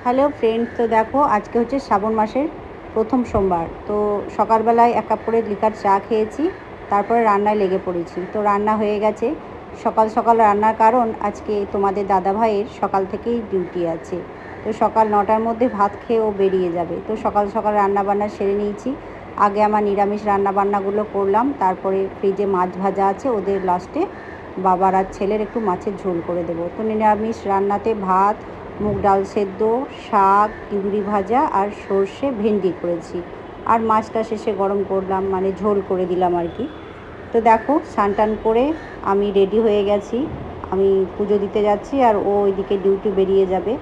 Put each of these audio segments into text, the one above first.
Hello friends, তো দেখো আজকে হচ্ছে শ্রাবণ মাসের প্রথম সোমবার। তো সকালবেলায় 1 কাপ করে লিকার চা খেয়েছি, তারপরে রান্নায় লেগে পড়েছি। তো রান্না হয়ে গেছে। সকাল সকাল রান্নার কারণ আজকে তোমাদের দাদা ভাইয়ের সকাল থেকেই ডিউটি আছে। তো সকাল 9টার মধ্যে ভাত খেয়ে ও বেরিয়ে যাবে। তো সকাল সকাল রান্না বান্না সেরে নিয়েছি। আগে আমার নিরামিষ রান্না বান্নাগুলো করলাম, তারপরে ফ্রিজে মাছ ভাজা আছে, ওদের লাস্টে বাবার আর ছেলের একটু মাছের ঝোল করে দেবো। তো নিরামিষ রান্নাতে ভাত, মুগ ডাল সেদ্ধ, শাক, চিংড়ি ভাজা আর সর্ষে ভেন্ডি করেছি। আর মাছটা শেষে গরম করলাম, মানে ঝোল করে দিলাম আর কি। তো দেখো স্নান টান করে আমি রেডি হয়ে গেছি। আমি পুজো দিতে যাচ্ছি আর ও ওইদিকে ডিউটি বেরিয়ে যাবে।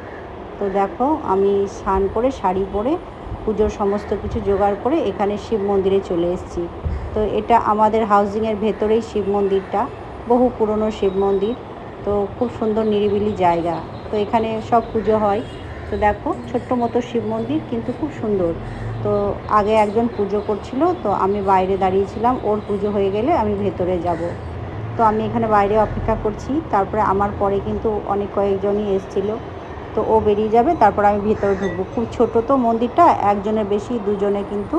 তো দেখো আমি স্নান করে শাড়ি পরে পুজোর সমস্ত কিছু জোগাড় করে এখানে শিব মন্দিরে চলে এসেছি। তো এটা আমাদের হাউজিংয়ের ভেতরেই শিব মন্দিরটা, বহু পুরনো শিব মন্দির। তো খুব সুন্দর নিরিবিলি জায়গা। তো এখানে সব পুজো হয়। তো দেখো ছোট্ট মতো শিব মন্দির, কিন্তু খুব সুন্দর। তো আগে একজন পুজো করছিল, তো আমি বাইরে দাঁড়িয়েছিলাম, ওর পুজো হয়ে গেলে আমি ভেতরে যাব। তো আমি এখানে বাইরে অপেক্ষা করছি। তারপরে আমার পরে কিন্তু কয়েকজনই এসেছিলো। তো ও বেরিয়ে যাবে, তারপর আমি ভেতরে ঢুকবো। খুব ছোট তো মন্দিরটা, একজনের বেশি দুজনে কিন্তু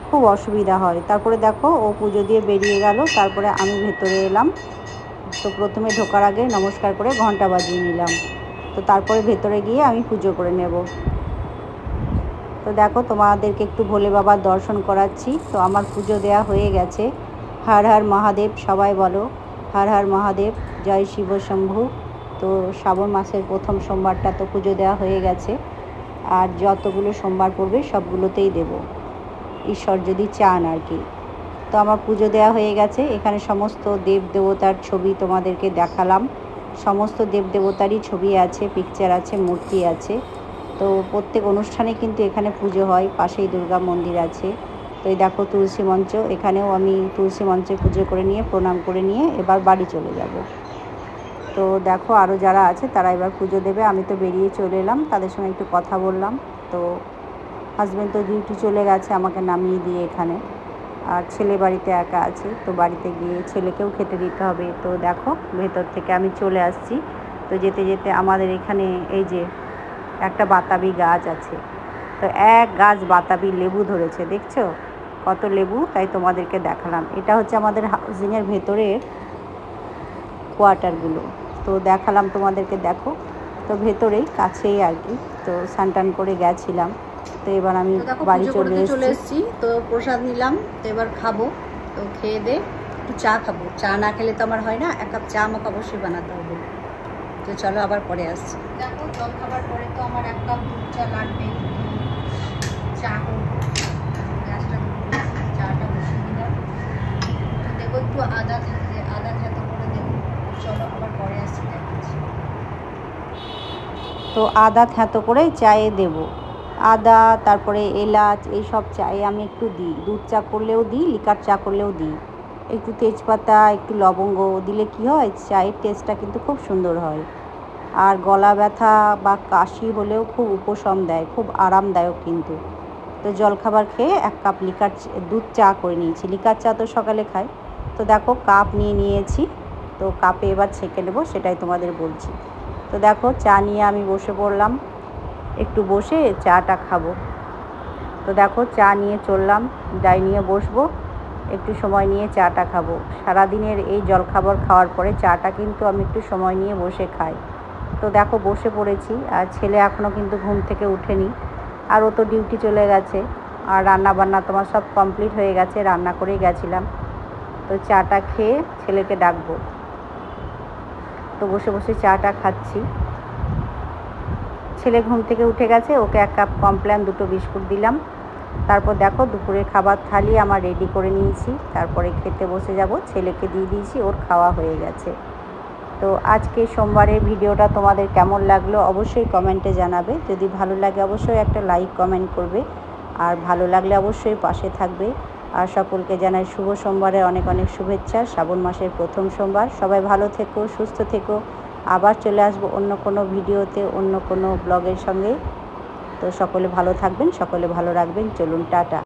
খুব অসুবিধা হয়। তারপরে দেখো ও পুজো দিয়ে বেরিয়ে গেল, তারপরে আমি ভেতরে এলাম। তো প্রথমে ঢোকার আগে নমস্কার করে ঘন্টা বাজিয়ে নিলাম। তো তারপরে ভেতরে গিয়ে আমি পুজো করে নেব। তো দেখো তোমাদেরকে একটু ভোলে বাবার দর্শন করাচ্ছি। তো আমার পুজো দেয়া হয়ে গেছে। হর হর মহাদেব সবাই বলো, হর হর মহাদেব, জয় শিব শম্ভু। তো শ্রাবণ মাসের প্রথম সোমবারটা তো পুজো দেওয়া হয়ে গেছে। আর যতগুলো সোমবার পড়বে সবগুলোতেই দেব, ঈশ্বর যদি চান আর কি। তো আমার পুজো দেওয়া হয়ে গেছে। এখানে সমস্ত দেব দেবতার ছবি তোমাদেরকে দেখালাম। সমস্ত দেব দেবতারই ছবি আছে, পিকচার আছে, মূর্তি আছে। তো প্রত্যেক অনুষ্ঠানে কিন্তু এখানে পুজো হয়। পাশেই দুর্গা মন্দির আছে। তো এই দেখো তুলসী মঞ্চ, এখানেও আমি তুলসী মঞ্চে পুজো করে নিয়ে প্রণাম করে নিয়ে এবার বাড়ি চলে যাব। তো দেখো আরও যারা আছে তারা এবার পুজো দেবে। আমি তো বেরিয়ে চলে এলাম, তাদের সঙ্গে একটু কথা বললাম। তো হাজব্যান্ড তো ডিউটি চলে গেছে আমাকে নামিয়ে দিয়ে এখানে, আর ছেলে বাড়িতে একা আছে। তো বাড়িতে গিয়ে ছেলেকেও খেতে দিতে হবে। তো দেখো ভেতর থেকে আমি চলে আসছি। তো যেতে যেতে আমাদের এখানে এই যে একটা বাতাবি গাছ আছে। তো এক গাছ বাতাবি লেবু ধরেছে, দেখছো কত লেবু, তাই তোমাদেরকে দেখালাম। এটা হচ্ছে আমাদের হাউজিংয়ের ভেতরের কোয়ার্টারগুলো। তো দেখালাম তোমাদেরকে, দেখো। তো ভেতরেই কাছেই আর কি। তো স্নান করে গেছিলাম। তো এবার আমি বাড়ি চলে এসেছি। তো প্রসাদ নিলাম, তো এবার খাবো। তো খেয়ে দে একটু চা খাবো। চা না খেলে তো আমার হয় না, 1 কাপ চা আমাকে অবশ্যই বানাতে হবে। তো চলো আবার পরে আসছি। দেখো জল খাবার পরে তো আমার 1 কাপ দুধ চা লাগবে। চা করবো, গ্যাসটা চাটা বসিয়ে দিলাম। তো দেবো একটু আদা থেতো করে দেবো। চলো আবার পরে আসছি, দেখাচ্ছি। তো আদা থেতো করে চায়ে দেব। আদা, তারপরে এলাচ, এইসব চায়ে আমি একটু দিই। দুধ চা করলেও দিই, লিকার চা করলেও দিই। একটু তেজপাতা, একটু লবঙ্গ দিলে কি হয়, চায়ের টেস্টটা কিন্তু খুব সুন্দর হয়। আর গলা ব্যথা বা কাশি হলেও খুব উপশম দেয়, খুব আরামদায়ক কিন্তু। তো জলখাবার খেয়ে 1 কাপ দুধ চা করে নিয়েছি। লিকার চা তো সকালে খাই। তো দেখো কাপ নিয়েছি। তো কাপে এবার ছেঁকে নেবো, সেটাই তোমাদের বলছি। তো দেখো চা নিয়ে আমি বসে পড়লাম, একটু বসে চাটা খাবো। তো দেখো চা নিয়ে চললাম, যাই নিয়ে বসবো, একটু সময় নিয়ে চাটা খাবো। সারাদিনের এই জলখাবার খাওয়ার পরে চাটা কিন্তু আমি একটু সময় নিয়ে বসে খাই। তো দেখো বসে পড়েছি, আর ছেলে এখনও কিন্তু ঘুম থেকে উঠেনি। আর ও তো ডিউটি চলে গেছে। আর রান্না বান্না তোমার সব কমপ্লিট হয়ে গেছে, রান্না করেই গেছিলাম। তো চাটা খেয়ে ছেলেকে ডাকবো। তো বসে বসে চাটা খাচ্ছি। ছেলে ঘুম থেকে উঠে গেছে, ওকে 1 কাপ কমপ্ল্যান, 2টো বিস্কুট দিলাম। তারপর দেখো দুপুরের খাবার থালি আমার রেডি করে নিয়েছি। তারপরে খেতে বসে যাব। ছেলেকে দিয়ে দিয়েছি, ওর খাওয়া হয়ে গেছে। তো আজকে সোমবারের ভিডিওটা তোমাদের কেমন লাগলো অবশ্যই কমেন্টে জানাবে। যদি ভালো লাগে অবশ্যই একটা লাইক কমেন্ট করবে, আর ভালো লাগলে অবশ্যই পাশে থাকবে। আর সকলকে জানাই শুভ সোমবারে অনেক অনেক শুভেচ্ছা। শ্রাবণ মাসের প্রথম সোমবার। সবাই ভালো থেকো, সুস্থ থেকো। আবার চলে আসবো অন্য কোনো ভিডিওতে, অন্য কোনো ব্লগের সঙ্গে। তো সকলে ভালো থাকবেন, সকলে ভালো রাখবেন। চলুন টাটা।